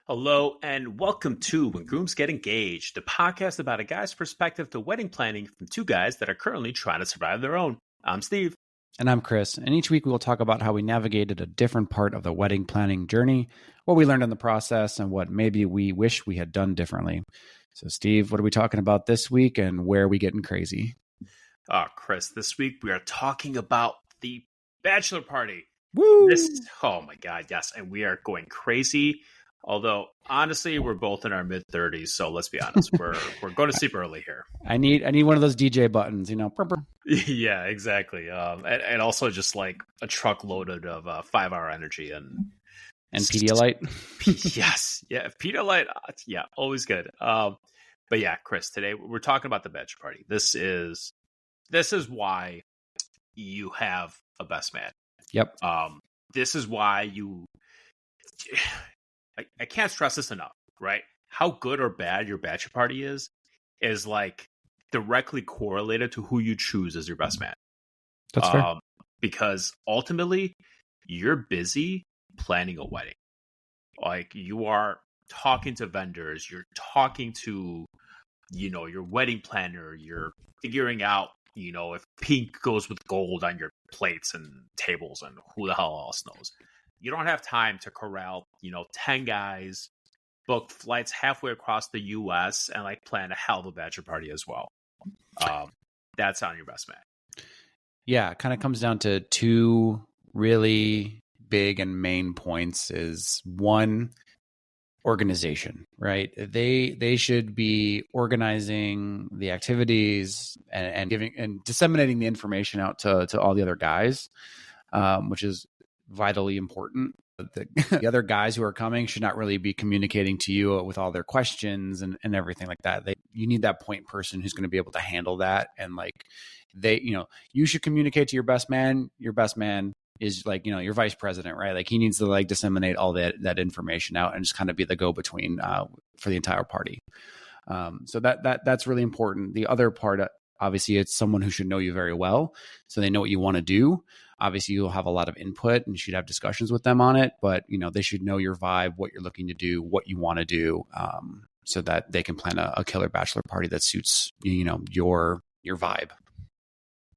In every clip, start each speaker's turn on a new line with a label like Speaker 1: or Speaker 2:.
Speaker 1: Hello and welcome to When Grooms Get Engaged, the podcast about a guy's perspective to wedding planning from two guys that are currently trying to survive their own. I'm Steve.
Speaker 2: And I'm Chris. And each week we will talk about how we navigated a different part of the wedding planning journey, what we learned in the process, and what maybe we wish we had done differently. So, Steve, what are we talking about this week and where are we getting crazy?
Speaker 1: Chris, this week we are talking about the Bachelor party.
Speaker 2: Woo!
Speaker 1: Oh my God, yes. And we are going crazy. Although, honestly, we're both in our mid-30s, so let's be honest. We're going to sleep early here.
Speaker 2: I need one of those DJ buttons, you know.
Speaker 1: Yeah, exactly. And also just like a truck loaded of 5-hour energy and
Speaker 2: Pedialyte.
Speaker 1: Yes, yeah, Pedialyte. Yeah, always good. But yeah, Chris, today we're talking about the Bachelor party. This is why you have a best man.
Speaker 2: Yep.
Speaker 1: This is why you. I can't stress this enough, right? How good or bad your bachelor party is like directly correlated to who you choose as your best man.
Speaker 2: That's fair.
Speaker 1: Because ultimately, you're busy planning a wedding. Like, you are talking to vendors, you're talking to, your wedding planner, you're figuring out, if pink goes with gold on your plates and tables and who the hell else knows. You don't have time to corral, 10 guys, book flights halfway across the U.S. and plan a hell of a bachelor party as well. That's on your best man.
Speaker 2: Yeah, it kind of comes down to two really big and main points. Is one, organization, right? They should be organizing the activities and giving and disseminating the information out to all the other guys, which is vitally important. The other guys who are coming should not really be communicating to you with all their questions and everything like that. You need that point person who's going to be able to handle that. And you should communicate to your best man. Your best man is your vice president, right? Like, he needs to disseminate all that information out and just kind of be the go-between for the entire party. So that's really important. The other part, obviously, it's someone who should know you very well, so they know what you want to do. Obviously, you'll have a lot of input and you should have discussions with them on it, but they should know your vibe, what you're looking to do, what you want to do, so that they can plan a killer bachelor party that suits your vibe.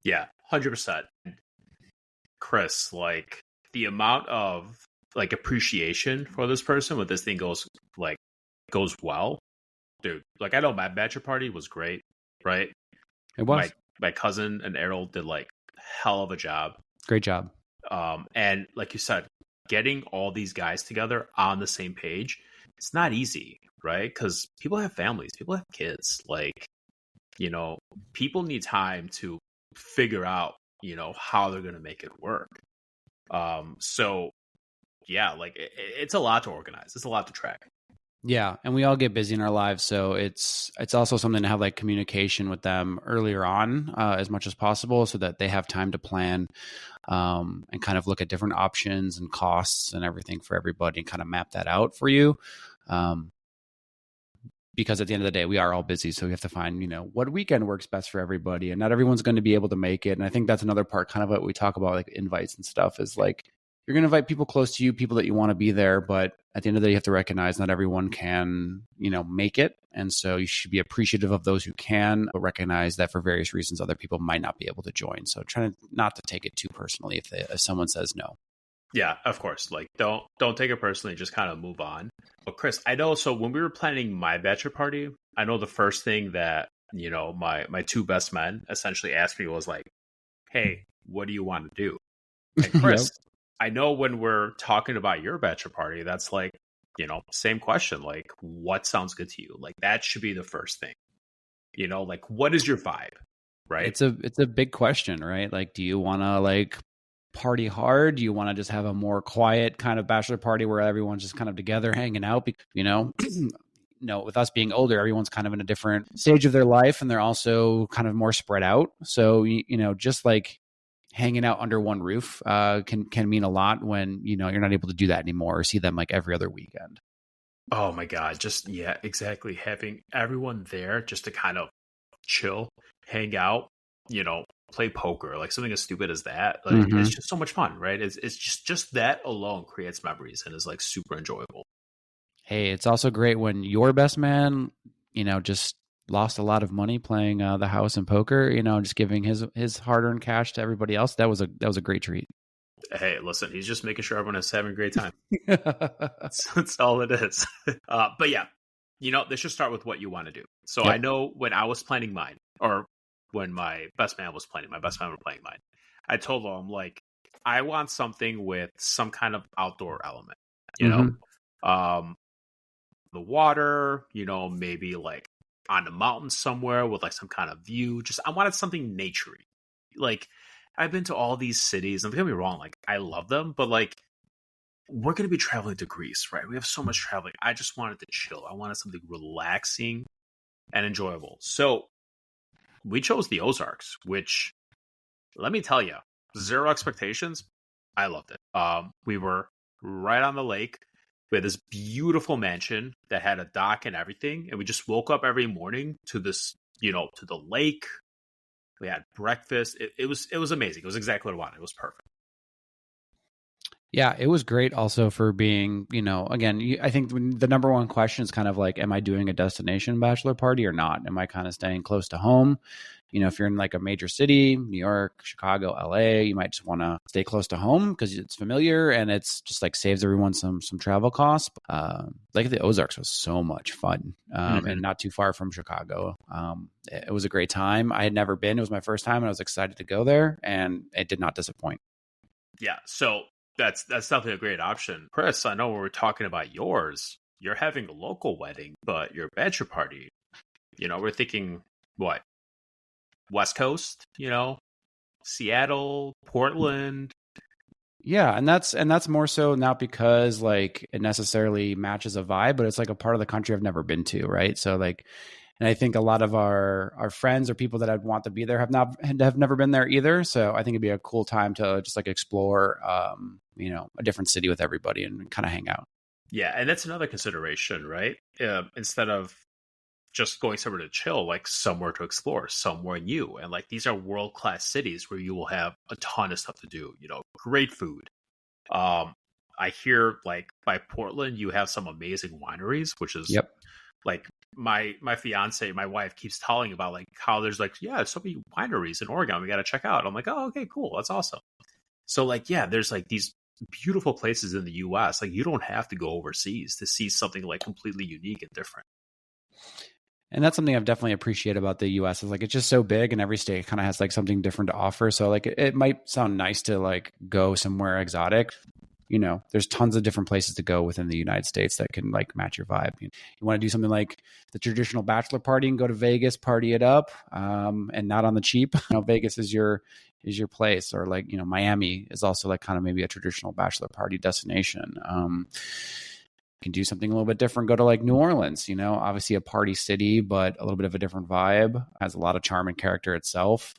Speaker 1: Yeah, 100%. Chris, the amount of appreciation for this person when this thing goes well, dude. I know my bachelor party was great, right?
Speaker 2: It was.
Speaker 1: My cousin and Errol did hell of a job.
Speaker 2: Great job.
Speaker 1: And like you said, getting all these guys together on the same page, it's not easy, right? Because people have families, people have kids. People need time to figure out, how they're going to make it work. So yeah, it's a lot to organize. It's a lot to track.
Speaker 2: Yeah, and we all get busy in our lives, so it's also something to have communication with them earlier on as much as possible, so that they have time to plan and kind of look at different options and costs and everything for everybody and kind of map that out for you. Because at the end of the day, we are all busy, so we have to find what weekend works best for everybody, and not everyone's going to be able to make it. And I think that's another part, kind of what we talk about, invites and stuff, is you're going to invite people close to you, people that you want to be there. But at the end of the day, you have to recognize not everyone can, make it. And so you should be appreciative of those who can, but recognize that for various reasons, other people might not be able to join. So try not to take it too personally if someone says no.
Speaker 1: Yeah, of course. Don't take it personally. Just kind of move on. But Chris, I know. So when we were planning my bachelor party, I know the first thing that, my two best men essentially asked me was hey, what do you want to do? And Chris, yep. I know when we're talking about your bachelor party, that's same question. What sounds good to you? That should be the first thing. What is your vibe? Right.
Speaker 2: It's a big question, right? Do you want to party hard? Do you want to just have a more quiet kind of bachelor party where everyone's just kind of together hanging out? No, with us being older, everyone's kind of in a different stage of their life, and they're also kind of more spread out. So, just hanging out under one roof can mean a lot when you're not able to do that anymore or see them every other weekend.
Speaker 1: Oh my God, yeah, exactly. Having everyone there just to kind of chill, hang out, play poker, something as stupid as that. It's just so much fun, right? It's just that alone creates memories and is super enjoyable.
Speaker 2: Hey, it's also great when your best man, just lost a lot of money playing the house and poker, just giving his hard-earned cash to everybody else. That was a great treat.
Speaker 1: Hey, listen, he's just making sure everyone is having a great time. That's all it is. But yeah, they should start with what you want to do. So
Speaker 2: Yep.
Speaker 1: I know when I was planning mine, or when my best man was planning mine, I told him, I'm like, I want something with some kind of outdoor element, you know,
Speaker 2: hmm
Speaker 1: um, the water, maybe like on the mountain somewhere with like some kind of view. Just I wanted something naturey. Like I've been to all these cities, and don't get me wrong, like I love them, but like we're going to be traveling to Greece, right? We have so much traveling. I just wanted to chill. I wanted something relaxing and enjoyable. So we chose the Ozarks, which let me tell you, zero expectations. I loved it. We were right on the lake. We had this beautiful mansion that had a dock and everything, and we just woke up every morning to this, to the lake. We had breakfast. It was amazing. It was exactly what I wanted. It was perfect.
Speaker 2: Yeah, it was great also for being, again, I think the number one question is kind of like, am I doing a destination bachelor party or not? Am I kind of staying close to home? If you're in like a major city, New York, Chicago, LA, you might just want to stay close to home because it's familiar and it's just like saves everyone some travel costs. Like the Ozarks was so much fun, and not too far from Chicago. It was a great time. I had never been. It was my first time and I was excited to go there, and it did not disappoint.
Speaker 1: Yeah. So that's definitely a great option. Chris, I know when we're talking about yours, you're having a local wedding, but your bachelor party, we're thinking what? West Coast, Seattle, Portland.
Speaker 2: Yeah, and that's more so not because like it necessarily matches a vibe, but it's like a part of the country I've never been to, right? So like, and I think a lot of our friends or people that I'd want to be there have never been there either. So I think it'd be a cool time to just like explore, a different city with everybody and kind of hang out.
Speaker 1: Yeah, and that's another consideration, right? Instead of just going somewhere to chill, like somewhere to explore, somewhere new. And like these are world-class cities where you will have a ton of stuff to do, great food. Um, I hear like by Portland, you have some amazing wineries, which is
Speaker 2: Yep.
Speaker 1: like my fiance, my wife keeps telling about like how there's like, yeah, so many wineries in Oregon we got to check out. I'm like, oh, okay, cool. That's awesome. So like, yeah, there's like these beautiful places in the US. Like you don't have to go overseas to see something like completely unique and different.
Speaker 2: And that's something I've definitely appreciated about the US is like it's just so big and every state kind of has like something different to offer. So like it might sound nice to like go somewhere exotic. There's tons of different places to go within the United States that can like match your vibe. You want to do something like the traditional bachelor party and go to Vegas, party it up, and not on the cheap. Vegas is your place, or like Miami is also like kind of maybe a traditional bachelor party destination. Can do something a little bit different. Go to like New Orleans, obviously a party city, but a little bit of a different vibe. Has a lot of charm and character itself.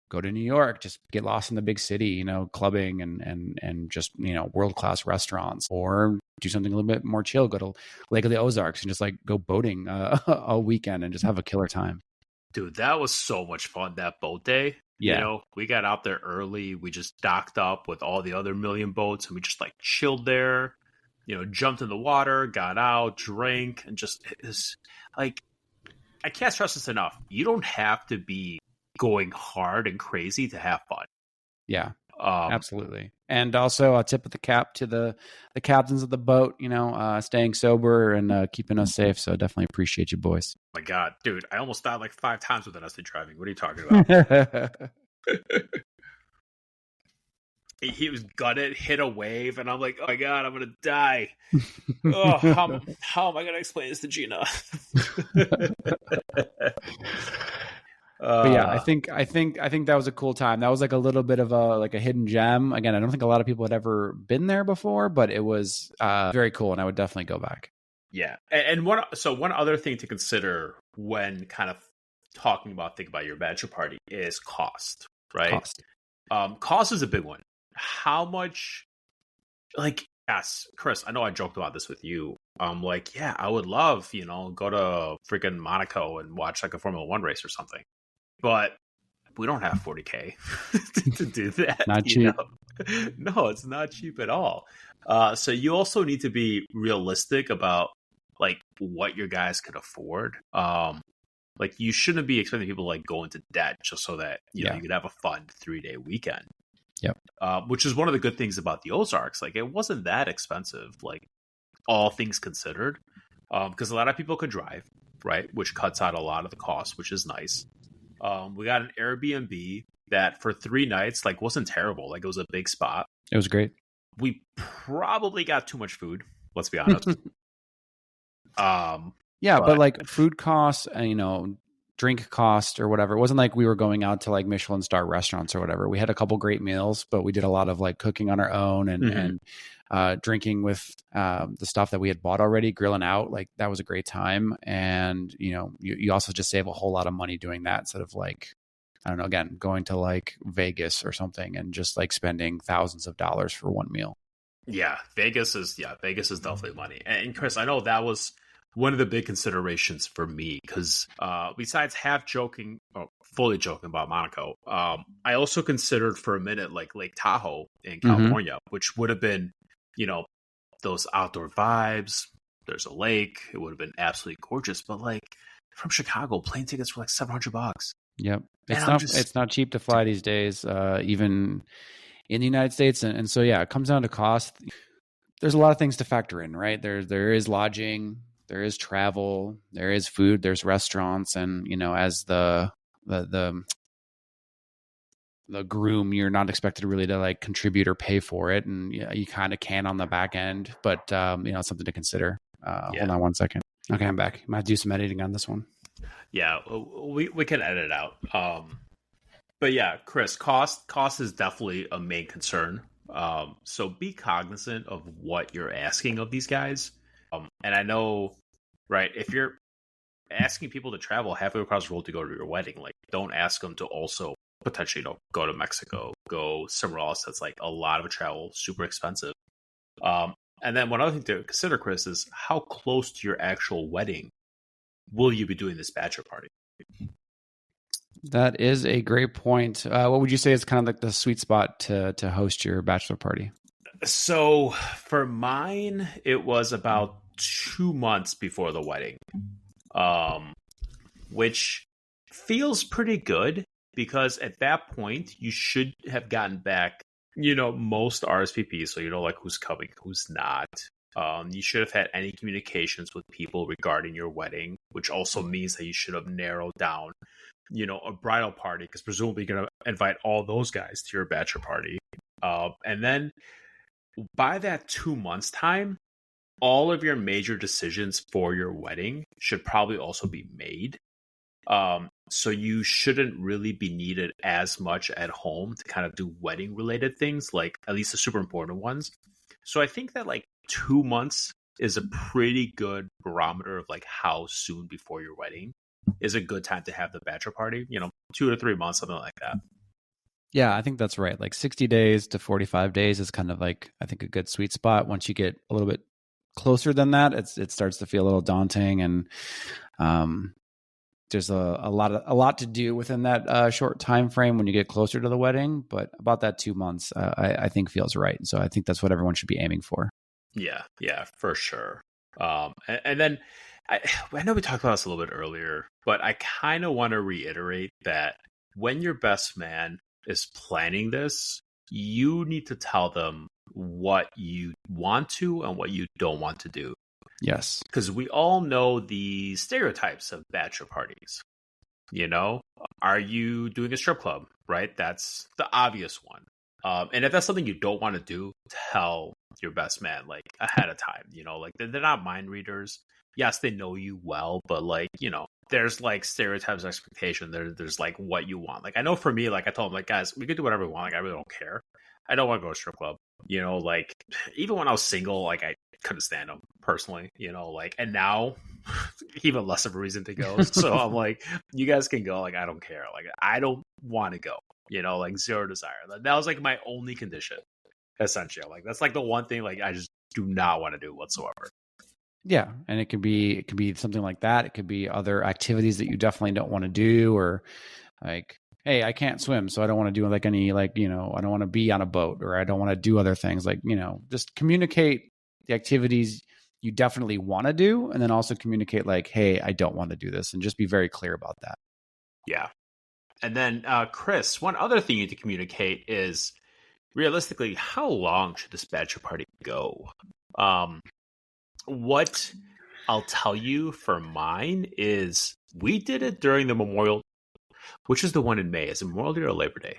Speaker 2: Go to New York, just get lost in the big city, clubbing and just, world-class restaurants, or do something a little bit more chill. Go to Lake of the Ozarks and just like go boating a weekend and just have a killer time.
Speaker 1: Dude, that was so much fun, that boat day.
Speaker 2: Yeah.
Speaker 1: We got out there early. We just docked up with all the other million boats and we just like chilled there, jumped in the water, got out, drank, and just is like, I can't stress this enough. You don't have to be going hard and crazy to have fun.
Speaker 2: Yeah, absolutely. And also a tip of the cap to the captains of the boat, staying sober and keeping us safe. So definitely appreciate you, boys.
Speaker 1: Oh my God, dude, I almost died like 5 times with an driving. What are you talking about? He was gutted, hit a wave, and I'm like, oh my God, I'm going to die. Oh, how am I going to explain this to Gina?
Speaker 2: But yeah, I think that was a cool time. That was like a little bit of a hidden gem. Again, I don't think a lot of people had ever been there before, but it was very cool, and I would definitely go back.
Speaker 1: Yeah, and one other thing to consider when kind of thinking about your bachelor party is cost, right? Cost is a big one. How much? Like, yes, Chris, I know I joked about this with you. Like, yeah, I would love, go to freaking Monaco and watch like a Formula One race or something. But we don't have $40K to do that.
Speaker 2: Not cheap.
Speaker 1: No, it's not cheap at all. So you also need to be realistic about like what your guys can afford. Like you shouldn't be expecting people to like go into debt just so that you know
Speaker 2: Yeah.
Speaker 1: you could have a fun 3-day weekend.
Speaker 2: Yep.
Speaker 1: Which is one of the good things about the Ozarks. Like it wasn't that expensive, like all things considered, because a lot of people could drive, right? Which cuts out a lot of the cost, which is nice. We got an Airbnb that for 3 nights like wasn't terrible. Like it was a big spot.
Speaker 2: It was great.
Speaker 1: We probably got too much food. Let's be honest.
Speaker 2: Yeah, but
Speaker 1: but
Speaker 2: like food costs, and, drink cost or whatever. It wasn't like we were going out to like Michelin star restaurants or whatever. We had a couple great meals, but we did a lot of like cooking on our own and
Speaker 1: Mhm.
Speaker 2: drinking with the stuff that we had bought already, grilling out. Like that was a great time. And you also just save a whole lot of money doing that instead of like, I don't know, again, going to like Vegas or something and just like spending thousands of dollars for one meal.
Speaker 1: Vegas is definitely money. And Chris, I know that was one of the big considerations for me because besides half joking or fully joking about Monaco, I also considered for a minute like Lake Tahoe in California, which would have been, you know, those outdoor vibes. There's a lake. It would have been absolutely gorgeous. But like from Chicago, plane tickets were like $700.
Speaker 2: Yep.
Speaker 1: And
Speaker 2: It's not cheap to fly these days, even in the United States. And so, yeah, it comes down to cost. There's a lot of things to factor in, right? There is lodging, there is travel, there is food, there's restaurants. And, as the groom, you're not expected really to like contribute or pay for it. And you kind of can on the back end, but, it's something to consider. Hold on one second. Okay, I'm back. I might do some editing on this one.
Speaker 1: Yeah, we can edit it out. But yeah, Chris, cost is definitely a main concern. So be cognizant of what you're asking of these guys. And I know, right, if you're asking people to travel halfway across the world to go to your wedding, like don't ask them to also potentially, go to Mexico, go somewhere else that's like a lot of travel, super expensive. And then one other thing to consider, Chris, is how close to your actual wedding will you be doing this bachelor party?
Speaker 2: That is a great point. What would you say is kind of like the sweet spot to host your bachelor party?
Speaker 1: So for mine, it was about 2 months before the wedding, which feels pretty good because at that point you should have gotten back, most RSVPs, so you know like who's coming, who's not. You should have had any communications with people regarding your wedding, which also means that you should have narrowed down, a bridal party, because presumably you're going to invite all those guys to your bachelor party. And then by that 2 months time, all of your major decisions for your wedding should probably also be made. So you shouldn't really be needed as much at home to kind of do wedding related things, like at least the super important ones. So I think that like 2 months is a pretty good barometer of like how soon before your wedding is a good time to have the bachelor party, 2 to 3 months, something like that.
Speaker 2: Yeah, I think that's right. Like 60 days to 45 days is kind of like, I think, a good sweet spot. Once you get a little bit closer than that, it starts to feel a little daunting, and there's a lot to do within that short time frame when you get closer to the wedding. But about that 2 months, I think feels right. So I think that's what everyone should be aiming for.
Speaker 1: Yeah, for sure. And then I know we talked about this a little bit earlier, but I kind of want to reiterate that when your best man is planning this, you need to tell them what you want to and what you don't want to do.
Speaker 2: Yes.
Speaker 1: Because we all know the stereotypes of bachelor parties. Are you doing a strip club, right? That's the obvious one. And if that's something you don't want to do, tell your best man like ahead of time. Like they're not mind readers. Yes, they know you well, but like, there's like stereotypes, expectation. There's like what you want. Like I know for me, like I told them, like, guys, we could do whatever we want. Like I really don't care. I don't want to go to a strip club. Like even when I was single, like I couldn't stand them personally. And now even less of a reason to go. So I'm like, you guys can go. Like I don't care. Like I don't want to go. Like zero desire. That was like my only condition, essentially. Like that's like the one thing like I just do not want to do whatsoever.
Speaker 2: Yeah, and it could be something like that. It could be other activities that you definitely don't want to do, or like hey, I can't swim, so I don't want to do like any like, I don't want to be on a boat, or I don't want to do other things. Like, just communicate the activities you definitely want to do, and then also communicate like, hey, I don't want to do this, and just be very clear about that.
Speaker 1: Yeah. And then, Chris, one other thing you need to communicate is realistically, how long should this bachelor party go? What I'll tell you for mine is we did it during the Memorial, which is the one in May. Is it Memorial Day or Labor Day?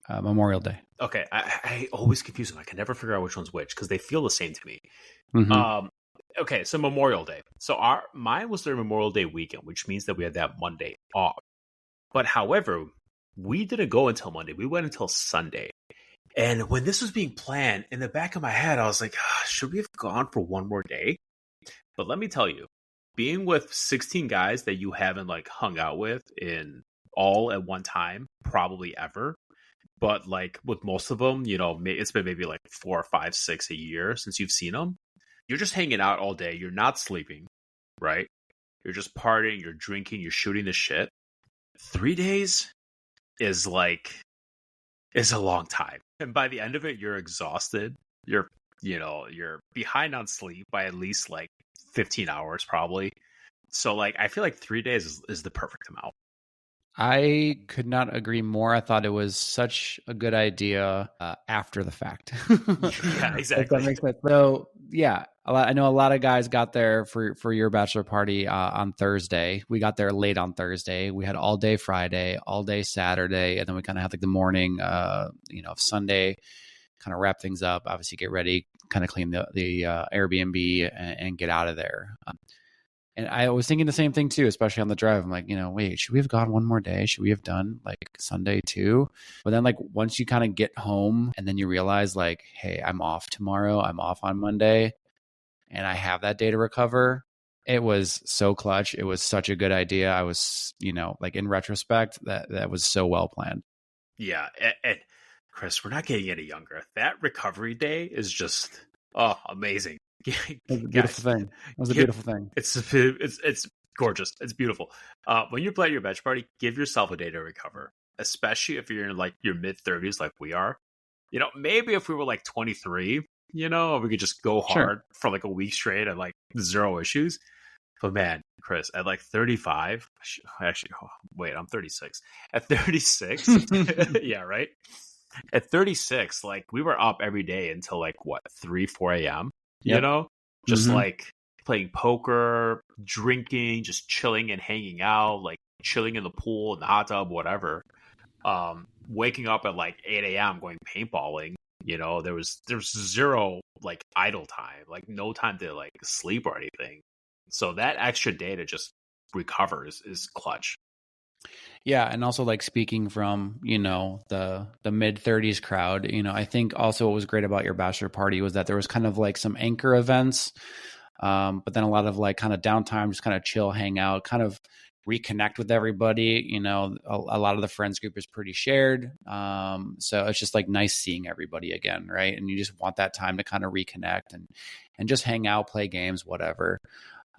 Speaker 2: Memorial Day.
Speaker 1: Okay, I always confuse them. I can never figure out which one's which because they feel the same to me.
Speaker 2: Mm-hmm.
Speaker 1: Okay, so Memorial Day. So mine was during Memorial Day weekend, which means that we had that Monday off. But however, we didn't go until Monday. We went until Sunday. And when this was being planned, in the back of my head, I was like, should we have gone for one more day? But let me tell you, being with 16 guys that you haven't like hung out with in all at one time, probably ever. But like with most of them, it's been maybe like 4 or 5, 6 a year since you've seen them. You're just hanging out all day. You're not sleeping, right? You're just partying, you're drinking, you're shooting the shit. 3 days is a long time. And by the end of it, you're exhausted. You're behind on sleep by at least like 15 hours probably. So like I feel like 3 days is the perfect amount.
Speaker 2: I could not agree more. I thought it was such a good idea after the fact.
Speaker 1: Yeah, exactly.
Speaker 2: That makes sense. So yeah, I know a lot of guys got there for your bachelor party on Thursday. We got there late on Thursday. We had all day Friday, all day Saturday, and then we kind of had like the morning, of Sunday. Kind of wrap things up. Obviously, get ready, kind of clean the Airbnb and get out of there. And I was thinking the same thing too, especially on the drive. I'm like, wait, should we have gone one more day? Should we have done like Sunday too? But then like once you kind of get home and then you realize like, hey, I'm off tomorrow. I'm off on Monday and I have that day to recover. It was so clutch. It was such a good idea. I was, like in retrospect, that was so well planned.
Speaker 1: Yeah. And Chris, we're not getting any younger. That recovery day is just, amazing.
Speaker 2: It was a beautiful thing. It was a beautiful thing.
Speaker 1: It's gorgeous. It's beautiful. When you plan your bachelor party, give yourself a day to recover, especially if you're in like your mid 30s, like we are. Maybe if we were like 23, we could just go hard for like a week straight and like zero issues. But man, Chris, at like 35, actually, wait, I'm 36. At 36, yeah, right. At 36, like we were up every day until like what 3, 4 a.m.
Speaker 2: Yep.
Speaker 1: Just like playing poker, drinking, just chilling and hanging out, like chilling in the pool, in the hot tub, whatever. Waking up at like 8 a.m. going paintballing. There was zero like idle time, like no time to like sleep or anything. So that extra day to just recover is clutch.
Speaker 2: Yeah, and also like speaking from, the mid 30s crowd, I think also what was great about your bachelor party was that there was kind of like some anchor events, but then a lot of like kind of downtime, just kind of chill, hang out, kind of reconnect with everybody. A lot of the friends group is pretty shared. So it's just like nice seeing everybody again, right? And you just want that time to kind of reconnect and just hang out, play games, whatever.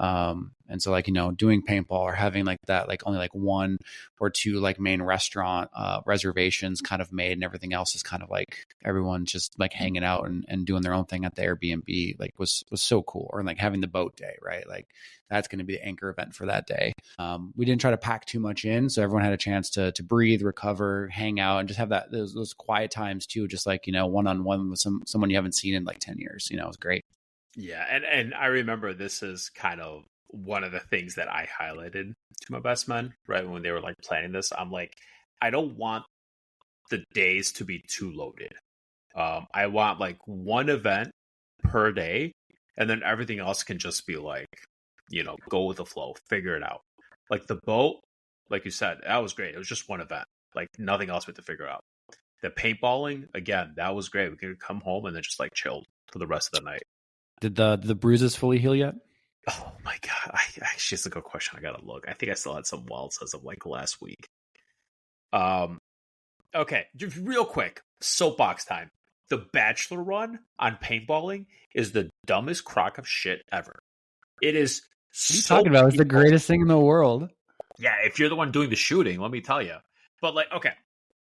Speaker 2: And so like, doing paintball or having like that, like only like 1 or 2 like main restaurant reservations kind of made, and everything else is kind of like everyone just like hanging out and doing their own thing at the Airbnb, like was so cool. Or like having the boat day, right? Like that's going to be the anchor event for that day. We didn't try to pack too much in, so everyone had a chance to breathe, recover, hang out, and just have that those quiet times too, just like, one-on-one with someone you haven't seen in like 10 years. It was great.
Speaker 1: Yeah, and I remember this is kind of one of the things that I highlighted to my best men, right? When they were like planning this, I'm like, I don't want the days to be too loaded. I want like one event per day, and then everything else can just be like, go with the flow, figure it out. Like the boat, like you said, that was great. It was just one event, like nothing else we had to figure out. The paintballing, again, that was great. We could come home and then just like chill for the rest of the night.
Speaker 2: Did the bruises fully heal yet?
Speaker 1: Oh my god! Actually, it's a good question. I gotta look. I think I still had some welts as of like last week. Okay, just real quick, soapbox time. The Bachelor run on paintballing is the dumbest crock of shit ever. It is.
Speaker 2: What are you talking about? It's the greatest thing in the world.
Speaker 1: Yeah, if you're the one doing the shooting, let me tell you. But like, okay,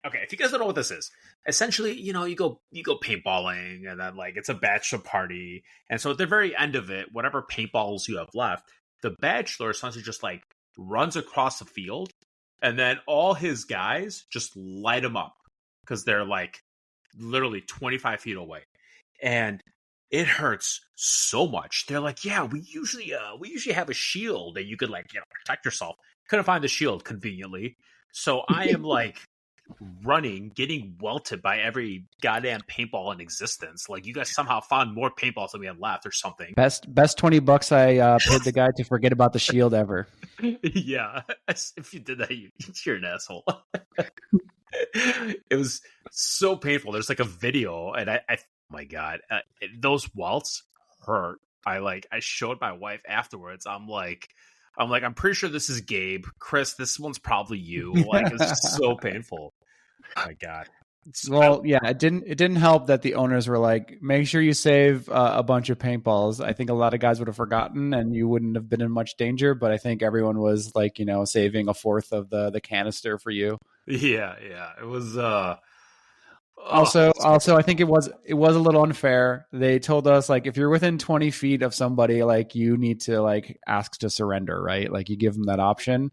Speaker 1: if you guys don't know what this is, essentially, you go paintballing, and then like it's a bachelor party, and so at the very end of it, whatever paintballs you have left, the bachelor essentially just like runs across the field, and then all his guys just light him up because they're like literally 25 feet away, and it hurts so much. They're like, yeah, we usually have a shield that you could like protect yourself. Couldn't find the shield conveniently, so I am like running, getting welted by every goddamn paintball in existence. Like you guys somehow found more paintballs than we had left or something.
Speaker 2: Best $20 I paid the guy to forget about the shield ever.
Speaker 1: Yeah, if you did that, you're an asshole. It was so painful. There's like a video, and I oh my god, those welts hurt. I showed my wife afterwards. I'm pretty sure this is Gabe. Chris, this one's probably you. Like, it's just so painful. Oh my god.
Speaker 2: Well, yeah, it didn't help that the owners were like, make sure you save a bunch of paintballs. I think a lot of guys would have forgotten, and you wouldn't have been in much danger. But I think everyone was like, saving a fourth of the canister for you.
Speaker 1: Yeah. It was.
Speaker 2: Also, I think it was a little unfair. They told us like if you're within 20 feet of somebody, like you need to like ask to surrender, right? Like you give them that option.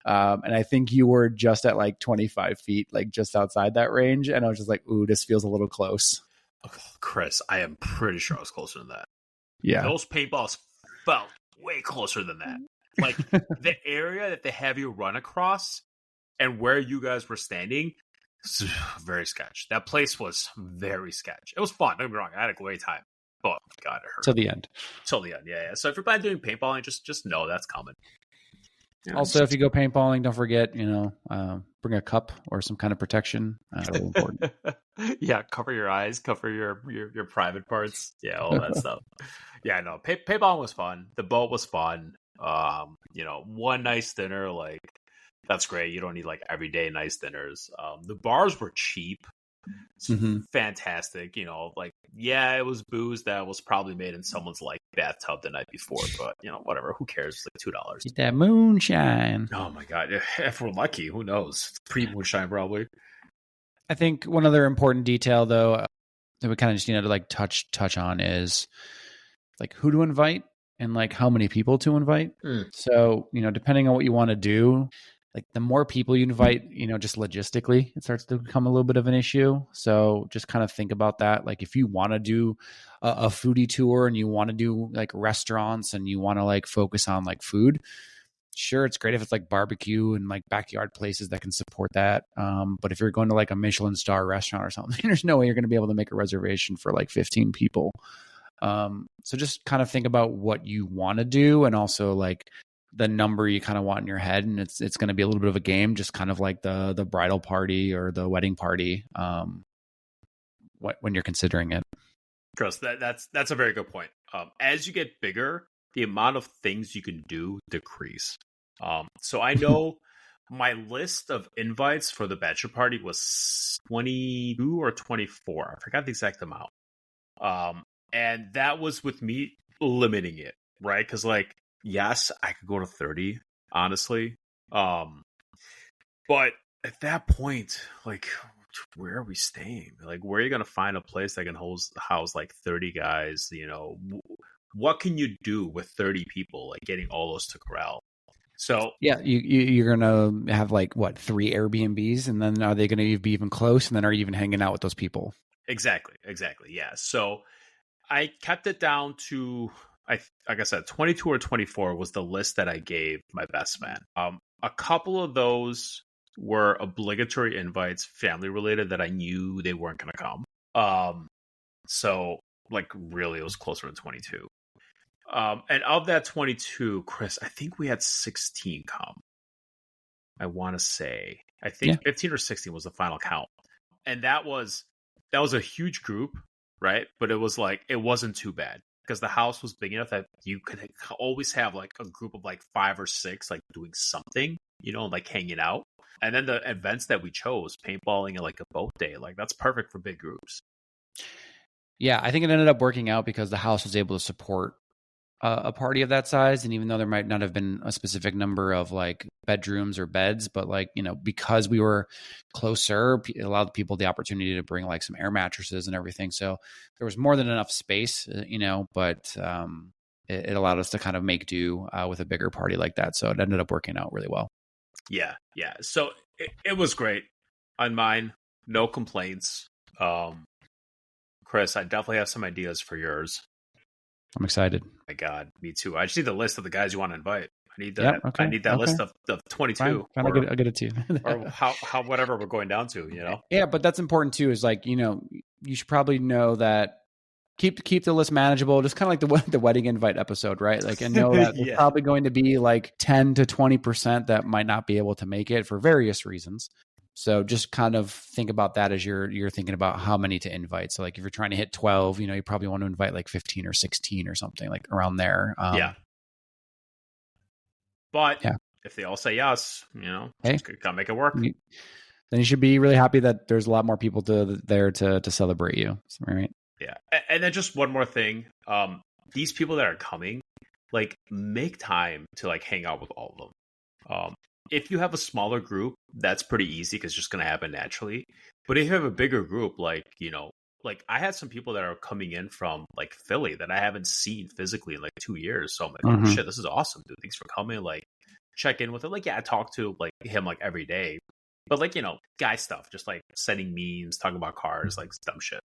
Speaker 2: And I think you were just at like 25 feet, like just outside that range. And I was just like, ooh, this feels a little close.
Speaker 1: Chris, I am pretty sure I was closer than that.
Speaker 2: Yeah.
Speaker 1: Those paintballs felt way closer than that. Like the area that they have you run across and where you guys were standing, very sketch. That place was very sketch. It was fun. Don't get me wrong. I had a great time. But God, it hurt.
Speaker 2: Till the end.
Speaker 1: Yeah. So if you're planning doing paintballing, just know that's coming.
Speaker 2: Also, if you go paintballing, don't forget, bring a cup or some kind of protection. That's important.
Speaker 1: Yeah, cover your eyes, cover your private parts. Yeah, all that stuff. Yeah, no, paintballing was fun. The boat was fun. One nice dinner, like that's great. You don't need like everyday nice dinners. The bars were cheap. It's fantastic. It was booze that was probably made in someone's like bathtub the night before, but whatever. Who cares? It's like $2.
Speaker 2: Get that moonshine.
Speaker 1: Oh my god! If we're lucky, who knows? Pre-moonshine, probably.
Speaker 2: I think one other important detail, though, that we kind of just need to like touch on is like who to invite and like how many people to invite. So depending on what you want to do. Like the more people you invite, just logistically, it starts to become a little bit of an issue. So just kind of think about that. Like if you want to do a foodie tour and you want to do like restaurants and you want to like focus on like food, sure, it's great if it's like barbecue and like backyard places that can support that. But if you're going to like a Michelin star restaurant or something, there's no way you're going to be able to make a reservation for like 15 people. So just kind of think about what you want to do and also like the number you kind of want in your head, and it's going to be a little bit of a game, just kind of like the bridal party or the wedding party when you're considering it.
Speaker 1: Chris, that's a very good point. As you get bigger, the amount of things you can do decrease. So I know my list of invites for the bachelor party was 22 or 24. I forgot the exact amount. And that was with me limiting it, right? Because like, yes, I could go to 30, honestly. But at that point, like, where are we staying? Like, where are you going to find a place that can house like 30 guys? What can you do with 30 people? Like, getting all those to corral. So
Speaker 2: yeah, you're going to have like what, 3 Airbnbs, and then are they going to be even close? And then are you even hanging out with those people?
Speaker 1: Exactly. Yeah. So I kept it down to, like I said, 22 or 24 was the list that I gave my best man. A couple of those were obligatory invites, family related, that I knew they weren't going to come. So like really it was closer to 22. And of that 22, Chris, I think we had 16 come. I want to say, I think 15 or 16 was the final count. And that was a huge group, right? But it was like, it wasn't too bad because the house was big enough that you could always have like a group of like 5 or 6, like doing something, like hanging out. And then the events that we chose, paintballing and like a boat day, like that's perfect for big groups.
Speaker 2: Yeah, I think it ended up working out because the house was able to support a party of that size, and even though there might not have been a specific number of like bedrooms or beds, but like, you know, because we were closer, it allowed people the opportunity to bring like some air mattresses and everything. So there was more than enough space, you know, but it allowed us to kind of make do with a bigger party like that. So it ended up working out really well.
Speaker 1: Yeah, yeah. So it was great on mine. No complaints. Chris, I definitely have some ideas for yours.
Speaker 2: I'm excited.
Speaker 1: My God, me too. I just need the list of the guys you want to invite. I need that.
Speaker 2: Yep, okay,
Speaker 1: I need that list of 22.
Speaker 2: Fine, I'll get it to you.
Speaker 1: Or how whatever we're going down to, you know.
Speaker 2: Yeah, but that's important too. Is like, you know, you should probably know that keep the list manageable, just kind of like the wedding invite episode, right? Like, and know that there's probably going to be like 10 to 20% that might not be able to make it for various reasons. So just kind of think about that as you're thinking about how many to invite. So like if you're trying to hit 12, you know, you probably want to invite like 15 or 16 or something like around there.
Speaker 1: Yeah. But
Speaker 2: yeah,
Speaker 1: if they all say yes, you know,
Speaker 2: hey,
Speaker 1: gotta make it work.
Speaker 2: Then you should be really happy that there's a lot more people there to celebrate you, right?
Speaker 1: Yeah, and then just one more thing. These people that are coming, like, make time to like hang out with all of them. If you have a smaller group, that's pretty easy because it's just going to happen naturally. But if you have a bigger group, like, you know, like I had some people that are coming in from like Philly that I haven't seen physically in like 2 years. So I'm like, oh shit, this is awesome, dude. Thanks for coming. Like, check in with it. Like, yeah, I talk to like him like every day. But like, you know, guy stuff, just like sending memes, talking about cars, like dumb shit.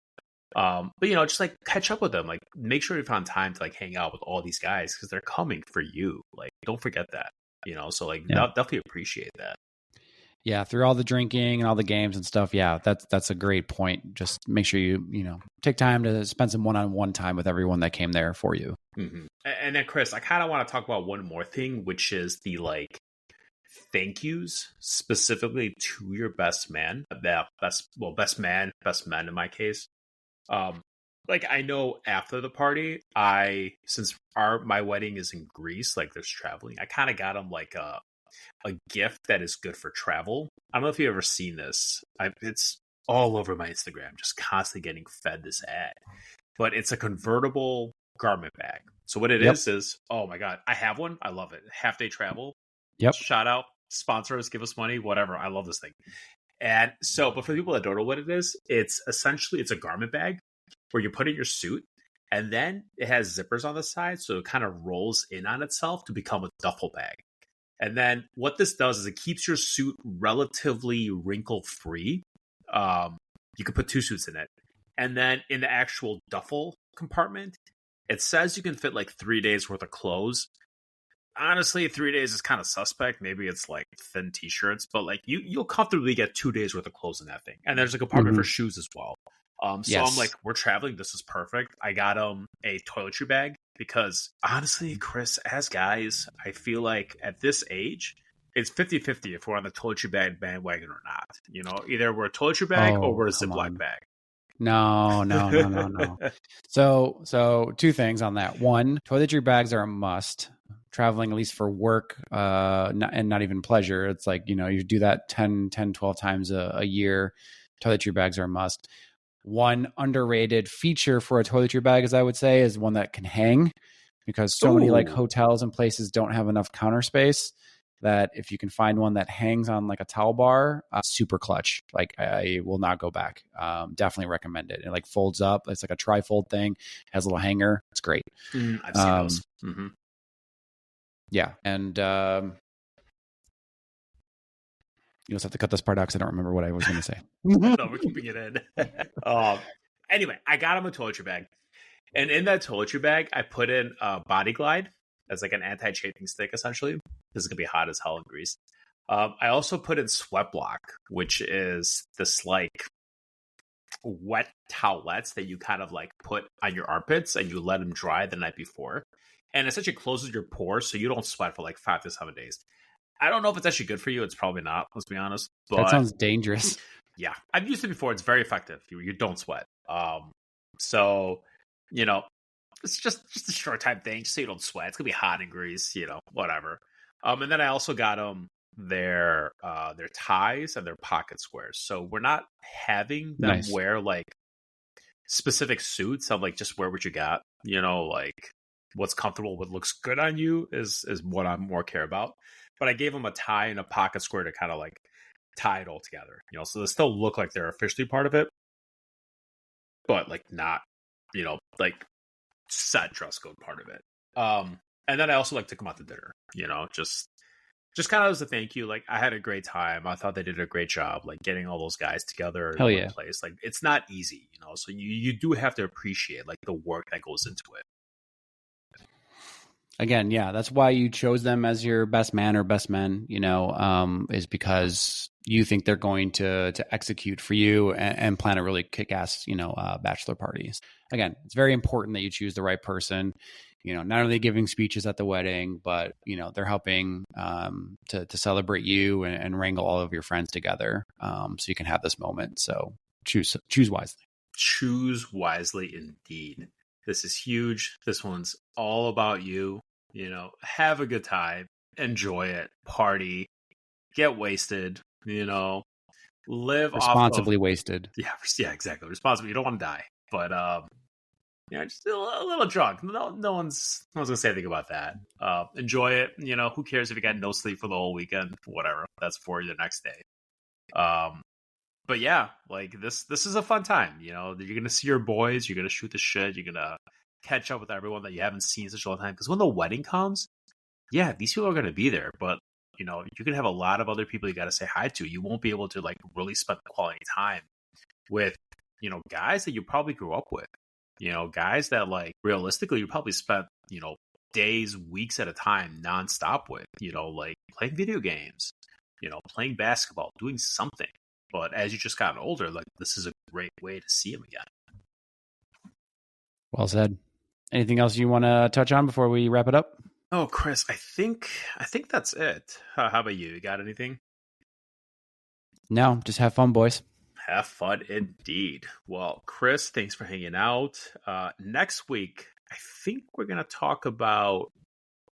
Speaker 1: But you know, just like catch up with them. Like, make sure you found time to like hang out with all these guys because they're coming for you. Like, don't forget that. You know, so like definitely appreciate that.
Speaker 2: Yeah, through all the drinking and all the games and stuff. Yeah, that's a great point. Just make sure you know take time to spend some one-on-one time with everyone that came there for you.
Speaker 1: Mm-hmm. And then Chris, I kind of want to talk about one more thing, which is the like thank yous specifically to your best man. Best men in my case. Like I know after the party, since my wedding is in Greece, like there's traveling, I kind of got him like a gift that is good for travel. I don't know if you've ever seen this. It's all over my Instagram, just constantly getting fed this ad. But it's a convertible garment bag. So what it is, oh my God, I have one. I love it. Half day travel.
Speaker 2: Yep.
Speaker 1: Shout out, sponsor us, give us money, whatever. I love this thing. And so, but for people that don't know what it is, it's a garment bag where you put in your suit and then it has zippers on the side. So it kind of rolls in on itself to become a duffel bag. And then what this does is it keeps your suit relatively wrinkle free. You can put 2 suits in it. And then in the actual duffel compartment, it says you can fit like 3 days worth of clothes. Honestly, 3 days is kind of suspect. Maybe it's like thin t-shirts, but like you'll comfortably get 2 days worth of clothes in that thing. And there's a compartment for shoes as well. So I'm like, we're traveling. This is perfect. I got a toiletry bag because honestly, Chris, as guys, I feel like at this age, it's 50-50 if we're on the toiletry bag bandwagon or not. You know, either we're a toiletry bag or we're a Ziploc bag.
Speaker 2: No. So 2 things on that. One, toiletry bags are a must. Traveling, at least for work, and not even pleasure. It's like, you know, you do that 10, 12 times a year. Toiletry bags are a must. One underrated feature for a toiletry bag, as I would say, is one that can hang, because so many like hotels and places don't have enough counter space that if you can find one that hangs on like a towel bar, super clutch. Like I will not go back. Definitely recommend it. It like folds up. It's like a tri-fold thing, has a little hanger. It's great.
Speaker 1: I've seen those. Mm-hmm.
Speaker 2: Yeah. And you just have to cut this part out because I don't remember what I was going to say.
Speaker 1: No, we're keeping it in. Anyway, I got him a toiletry bag. And in that toiletry bag, I put in Body Glide as like an anti-chafing stick, essentially. This is going to be hot as hell in Greece. I also put in Sweat Block, which is this like wet towelettes that you kind of like put on your armpits and you let them dry the night before. And essentially closes your pores so you don't sweat for like 5 to 7 days. I don't know if it's actually good for you. It's probably not, let's be honest. But
Speaker 2: that sounds dangerous.
Speaker 1: Yeah. I've used it before. It's very effective. You don't sweat. So, you know, it's just a short time thing, just so you don't sweat. It's going to be hot in Greece, you know, whatever. And then I also got them their ties and their pocket squares. So we're not having them wear like specific suits. I'm like, just wear what you got, you know, like what's comfortable, what looks good on you is what I'm more care about. But I gave them a tie and a pocket square to kind of like tie it all together, so they still look like they're officially part of it, but like not, like set dress code part of it. And then I also like to come out to dinner, just kind of as a thank you. Like, I had a great time. I thought they did a great job, like getting all those guys together in
Speaker 2: Hell
Speaker 1: one
Speaker 2: yeah.
Speaker 1: place. Like, it's not easy, so you do have to appreciate like the work that goes into it.
Speaker 2: Again, yeah, that's why you chose them as your best man or best men, is because you think they're going to execute for you and plan a really kick-ass, bachelor parties. Again, it's very important that you choose the right person. Not only giving speeches at the wedding, but they're helping to celebrate you and wrangle all of your friends together, so you can have this moment. So choose wisely.
Speaker 1: Choose wisely, indeed. This is huge. This one's all about you. Have a good time, enjoy it, party, get wasted. Live
Speaker 2: Responsibly
Speaker 1: off of,
Speaker 2: wasted.
Speaker 1: Yeah, exactly. Responsibly. You don't want to die, but just a little drunk. No one's gonna say anything about that. Enjoy it. Who cares if you got no sleep for the whole weekend? Whatever. That's for the next day. But yeah, like this is a fun time. You're gonna see your boys. You're gonna shoot the shit. You're gonna catch up with everyone that you haven't seen in such a long time. Because when the wedding comes, yeah, these people are gonna be there. But you can have a lot of other people you got to say hi to. You won't be able to like really spend quality time with guys that you probably grew up with. Guys that like realistically you probably spent, days, weeks at a time nonstop with, like playing video games, playing basketball, doing something. But as you just gotten older, like this is a great way to see him again.
Speaker 2: Well said. Anything else you want to touch on before we wrap it up?
Speaker 1: Oh, Chris, I think that's it. How about you? You got anything?
Speaker 2: No, just have fun, boys.
Speaker 1: Have fun indeed. Well, Chris, thanks for hanging out. Next week, I think we're going to talk about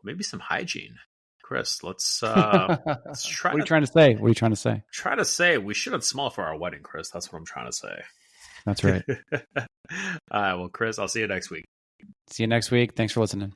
Speaker 1: maybe some hygiene. Chris, let's try.
Speaker 2: What are you trying to say? What are you trying to say?
Speaker 1: Try to say we shouldn't smell for our wedding, Chris. That's what I'm trying to say.
Speaker 2: That's right.
Speaker 1: All right. Well, Chris, I'll see you next week.
Speaker 2: See you next week. Thanks for listening.